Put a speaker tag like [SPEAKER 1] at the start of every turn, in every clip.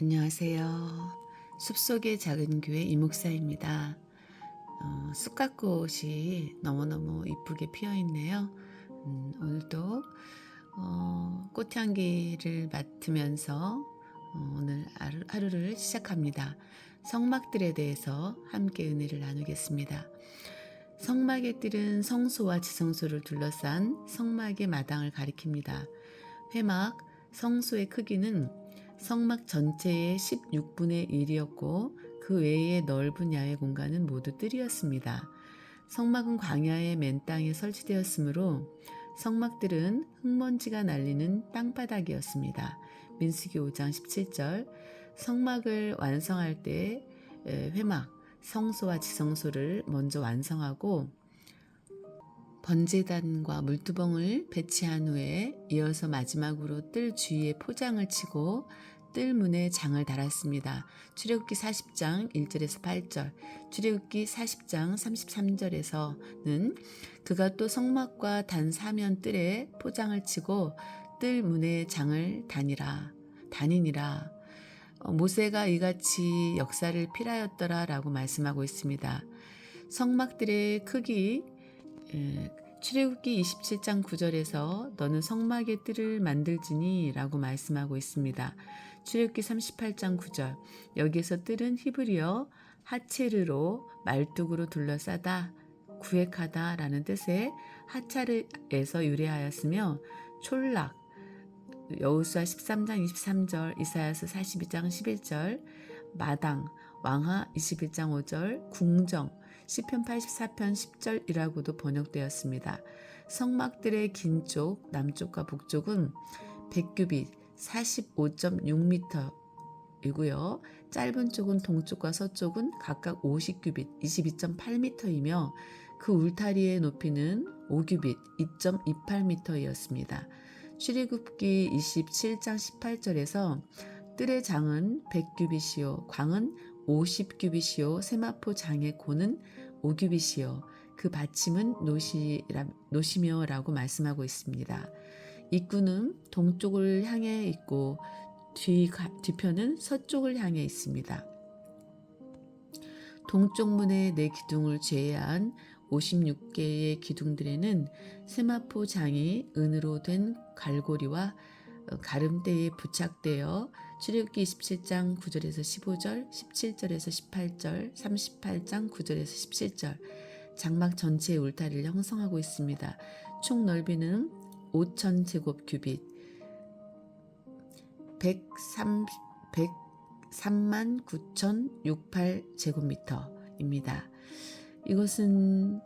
[SPEAKER 1] 안녕하세요. 숲속의 작은 교회 이목사입니다. 쑥갓꽃이 너무너무 이쁘게 피어 있네요. 오늘도 꽃향기를 맡으면서 오늘 하루를 시작합니다. 성막들에 대해서 함께 은혜를 나누겠습니다. 성막의 뜰은 성소와 지성소를 둘러싼 성막의 마당을 가리킵니다. 회막, 성소의 크기는 성막 전체의 16분의 1이었고 그 외의 넓은 야외 공간은 모두 뜰이었습니다. 성막은 광야의 맨 땅에 설치되었으므로 성막들은 흙먼지가 날리는 땅바닥이었습니다. 민수기 5장 17절. 성막을 완성할 때 회막, 성소와 지성소를 먼저 완성하고 번제단과 물두멍을 배치한 후에 이어서 마지막으로 뜰 주위에 포장을 치고 뜰 문에 장을 달았습니다. 출애굽기 40장 1절에서 8절, 출애굽기 40장 33절에서는 그가 또 성막과 단 사면 뜰에 포장을 치고 뜰 문에 장을 다니니라. 모세가 이같이 역사를 필하였더라 라고 말씀하고 있습니다. 성막들의 크기, 출애굽기 27장 9절에서 너는 성막의 뜰을 만들지니 라고 말씀하고 있습니다. 출애굽기 38장 9절, 여기에서 뜰은 히브리어 하체르로 말뚝으로 둘러싸다, 구획하다 라는 뜻의 하차르에서 유래하였으며 촌락, 여호수아 13장 23절, 이사야서 42장 11절, 마당, 왕하 21장 5절, 궁정, 시편 84편 10절이라고도 번역되었습니다. 성막들의 긴 쪽, 남쪽과 북쪽은 100규빗 45.6m이고요. 짧은 쪽은 동쪽과 서쪽은 각각 50규빗 22.8m이며 그 울타리의 높이는 5규빗 2.28m였습니다. 출애굽기 27장 18절에서 뜰의 장은 100규빗이요 광은 50규빗이요 세마포 장의 고는 5규빗이요 그 받침은 노시며라고 말씀하고 있습니다. 입구는 동쪽을 향해 있고 뒤편은 서쪽을 향해 있습니다. 동쪽 문의 4기둥을 제외한 56개의 기둥들에는 세마포 장이 은으로 된 갈고리와 가름대에 부착되어 출애굽기 27장 9절에서 15절, 17절에서 18절, 38장 9절에서 17절 장막 전체의 울타리를 형성하고 있습니다. 총 넓이는 5,000제곱 규빗, 139,068제곱미터입니다. 이것은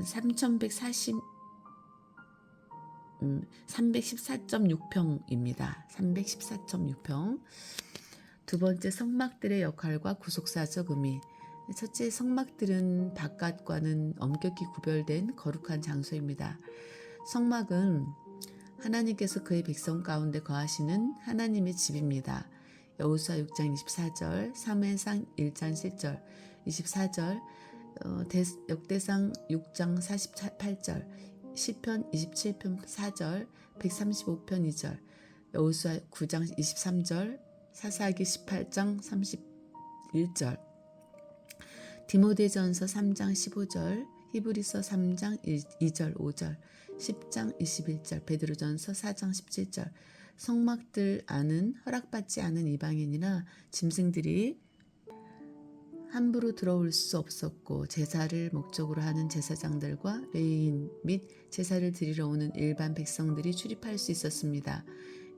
[SPEAKER 1] 314.6평입니다. 314.6평. 두 번째, 성막들의 역할과 구속사적 의미. 첫째, 성막들은 바깥과는 엄격히 구별된 거룩한 장소입니다. 성막은 하나님께서 그의 백성 가운데 거하시는 하나님의 집입니다. 여호수아 6장 24절, 사무엘상 1장 7절, 24절, 역대상 6장 48절, 시편 27편 4절, 135편 2절, 여호수아 9장 23절, 사사기 18장 31절, 디모데전서 3장 15절, 히브리서 3장 2절 5절, 10장 21절, 베드로전서 4장 17절. 성막들 안은 허락받지 않은 이방인이나 짐승들이 함부로 들어올 수 없었고 제사를 목적으로 하는 제사장들과 레위인 및 제사를 드리러 오는 일반 백성들이 출입할 수 있었습니다.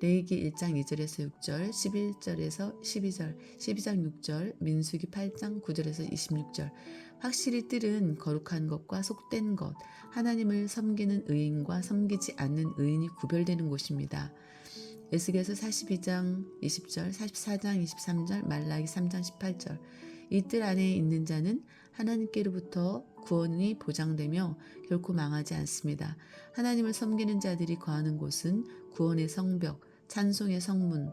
[SPEAKER 1] 레위기 1장 2절에서 6절, 11절에서 12절, 12장 6절, 민수기 8장 9절에서 26절. 확실히 뜰은 거룩한 것과 속된 것, 하나님을 섬기는 의인과 섬기지 않는 의인이 구별되는 곳입니다. 에스겔서 42장 20절, 44장 23절, 말라기 3장 18절. 이 뜰 안에 있는 자는 하나님께로부터 구원이 보장되며 결코 망하지 않습니다. 하나님을 섬기는 자들이 거하는 곳은 구원의 성벽, 찬송의 성문,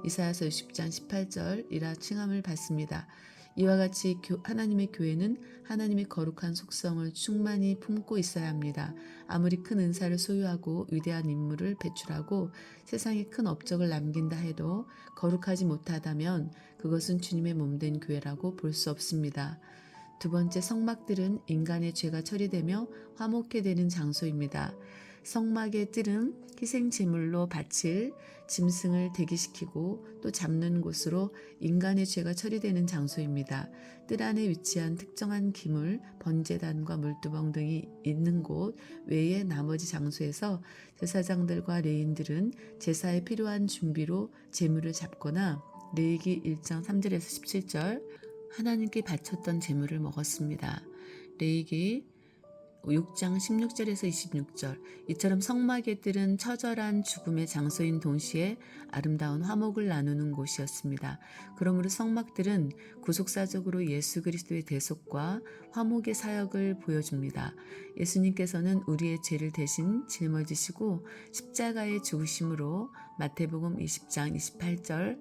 [SPEAKER 1] 이사야서 60장 18절이라 칭함을 받습니다. 이와 같이 하나님의 교회는 하나님의 거룩한 속성을 충만히 품고 있어야 합니다. 아무리 큰 은사를 소유하고 위대한 인물을 배출하고 세상에 큰 업적을 남긴다 해도 거룩하지 못하다면 그것은 주님의 몸된 교회라고 볼 수 없습니다. 두 번째, 성막들은 인간의 죄가 처리되며 화목해 되는 장소입니다. 성막의 뜰은 희생 제물로 바칠 짐승을 대기시키고 또 잡는 곳으로 인간의 죄가 처리되는 장소입니다. 뜰 안에 위치한 특정한 기물, 번제단과 물두멍 등이 있는 곳 외의 나머지 장소에서 제사장들과 레인들은 제사에 필요한 준비로 제물을 잡거나 레위기 1장 3절에서 17절 하나님께 바쳤던 제물을 먹었습니다. 레위기 6장 16절에서 26절 이처럼 성막의 뜰은 처절한 죽음의 장소인 동시에 아름다운 화목을 나누는 곳이었습니다. 그러므로 성막들은 구속사적으로 예수 그리스도의 대속과 화목의 사역을 보여줍니다. 예수님께서는 우리의 죄를 대신 짊어지시고 십자가에 죽으심으로 마태복음 20장 28절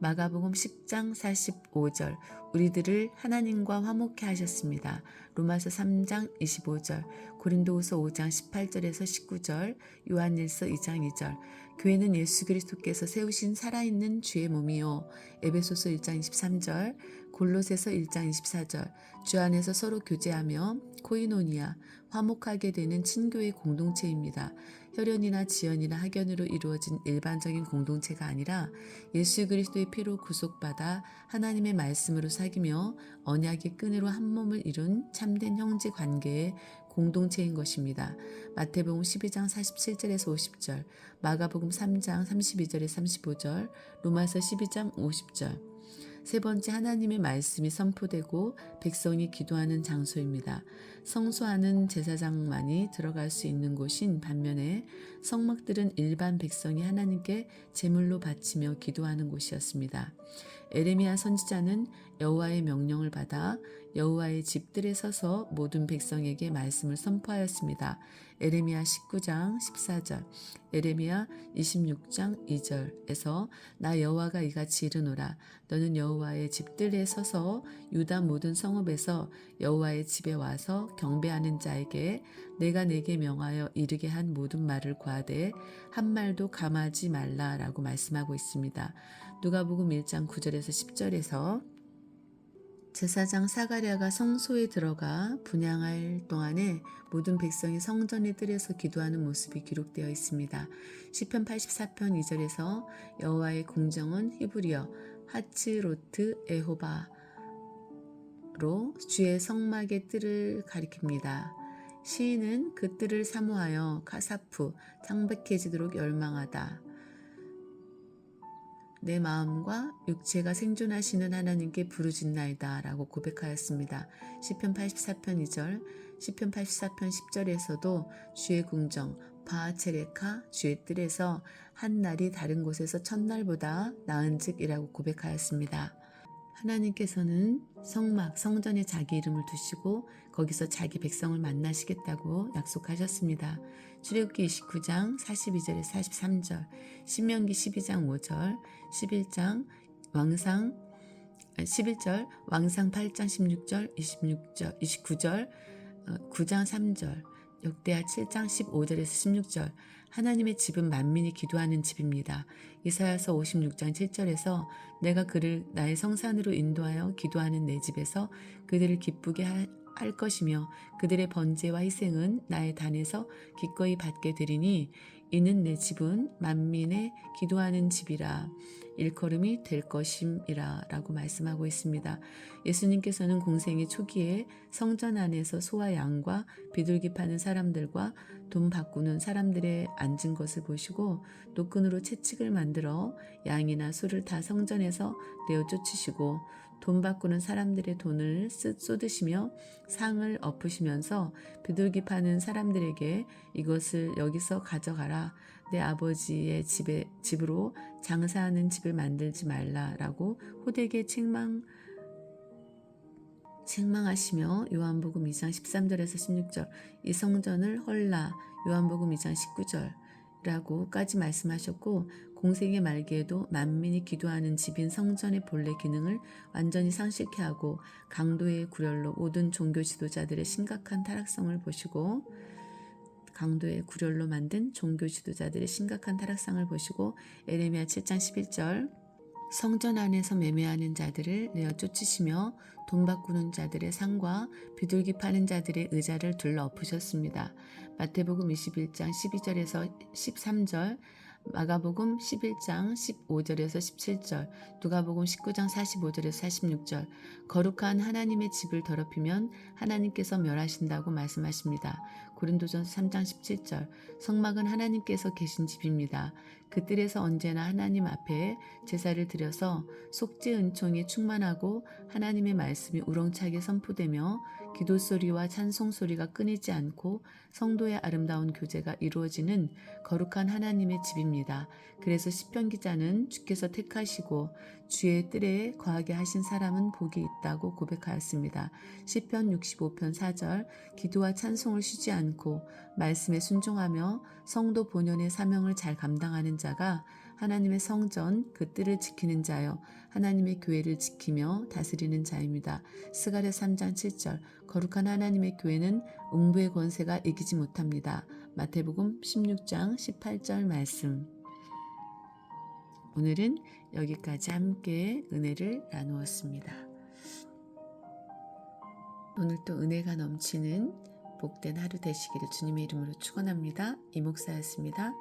[SPEAKER 1] 마가복음 10장 45절 우리들을 하나님과 화목케 하셨습니다. 로마서 3장 25절, 고린도후서 5장 18절에서 19절, 요한일서 2장 2절. 교회는 예수 그리스도께서 세우신 살아있는 주의 몸이요. 에베소서 1장 23절, 골로새서 1장 24절. 주 안에서 서로 교제하며 코이노니아, 화목하게 되는 친교의 공동체입니다. 혈연이나 지연이나 학연으로 이루어진 일반적인 공동체가 아니라 예수 그리스도의 피로 구속받아 하나님의 말씀으로 사귀며 언약의 끈으로 한 몸을 이룬 참된 형제 관계의 공동체인 것입니다. 마태복음 12장 47절에서 50절, 마가복음 3장 32절에서 35절, 로마서 12장 50절. 세 번째, 하나님의 말씀이 선포되고 백성이 기도하는 장소입니다. 성소하는 제사장만이 들어갈 수 있는 곳인 반면에 성막들은 일반 백성이 하나님께 제물로 바치며 기도하는 곳이었습니다. 에레미야 선지자는 여호와의 명령을 받아 여호와의 집들에 서서 모든 백성에게 말씀을 선포하였습니다. 에레미야 19장 14절, 에레미야 26장 2절에서 나 여호와가 이같이 이르노라. 너는 여호와의 집들에 서서 유다 모든 성읍에서 여호와의 집에 와서 경배하는 자에게 내가 내게 명하여 이르게 한 모든 말을 고하되 한 말도 감하지 말라라고 말씀하고 있습니다. 누가복음 1장 9절에서 10절에서 제사장 사가랴가 성소에 들어가 분향할 동안에 모든 백성이 성전의 뜰에서 기도하는 모습이 기록되어 있습니다. 시편 84편 2절에서 여호와의 궁정은 히브리어 하츠로트 에호바로 주의 성막의 뜰을 가리킵니다. 시인은 그 뜰을 사모하여 카사프 창백해지도록 열망하다. 내 마음과 육체가 생존하시는 하나님께 부르짖나이다 라고 고백하였습니다. 시편 84편 2절, 시편 84편 10절에서도 주의 궁정 바하체레카 주의 뜰에서 한 날이 다른 곳에서 첫날보다 나은즉이라고 고백하였습니다. 하나님께서는 성막, 성전에 자기 이름을 두시고 거기서 자기 백성을 만나시겠다고 약속하셨습니다. 출애굽기 29장 42절에서 43절, 신명기 12장 5절, 11장 왕상 11절, 왕상 8장 16절, 26절, 29절, 9장 3절, 역대하 7장 15절에서 16절. 하나님의 집은 만민이 기도하는 집입니다. 이사야서 56장 7절에서 내가 그를 나의 성산으로 인도하여 기도하는 내 집에서 그들을 기쁘게 할 것이며 그들의 번제와 희생은 나의 단에서 기꺼이 받게 되리니 이는 내 집은 만민의 기도하는 집이라 일컬음이 될 것임이라 라고 말씀하고 있습니다. 예수님께서는 공생의 초기에 성전 안에서 소와 양과 비둘기 파는 사람들과 돈 바꾸는 사람들의 앉은 것을 보시고 노끈으로 채찍을 만들어 양이나 소를 다 성전에서 내어 쫓으시고 돈 바꾸는 사람들의 돈을 쏟으시며 상을 엎으시면서 비둘기 파는 사람들에게 이것을 여기서 가져가라. 내 아버지의 집으로 장사하는 집을 만들지 말라라고 호되게 책망하시며 요한복음 2장 13절에서 16절 이 성전을 헐라 요한복음 2장 19절 라고까지 말씀하셨고, 공생의 말기에도 만민이 기도하는 집인 성전의 본래 기능을 완전히 상실케 하고 강도의 구렬로 모든 종교 지도자들의 심각한 타락성을 보시고, 강도의 구렬로 만든 종교 지도자들의 심각한 타락상을 보시고, 에레미야 7장 11절, 성전 안에서 매매하는 자들을 내어 쫓으시며 돈 바꾸는 자들의 상과 비둘기 파는 자들의 의자를 둘러 엎으셨습니다. 마태복음 21장 12절에서 13절, 마가복음 11장 15절에서 17절, 누가복음 19장 45절에서 46절, 거룩한 하나님의 집을 더럽히면 하나님께서 멸하신다고 말씀하십니다. 고린도전서 3장 17절, 성막은 하나님께서 계신 집입니다. 그 뜰에서 언제나 하나님 앞에 제사를 드려서 속죄 은총이 충만하고 하나님의 말씀이 우렁차게 선포되며 기도 소리와 찬송 소리가 끊이지 않고 성도의 아름다운 교제가 이루어지는 거룩한 하나님의 집입니다. 그래서 시편 기자는 주께서 택하시고 주의 뜰에 거하게 하신 사람은 복이 있다고 고백하였습니다. 시편 65편 4절, 기도와 찬송을 쉬지 않고 말씀에 순종하며 성도 본연의 사명을 잘 감당하는 자가 하나님의 성전 그 뜰을 지키는 자여 하나님의 교회를 지키며 다스리는 자입니다. 스가랴 3장 7절, 거룩한 하나님의 교회는 음부의 권세가 이기지 못합니다. 마태복음 16장 18절 말씀. 오늘은 여기까지 함께 은혜를 나누었습니다. 오늘도 은혜가 넘치는 복된 하루 되시기를 주님의 이름으로 축원합니다. 이 목사였습니다.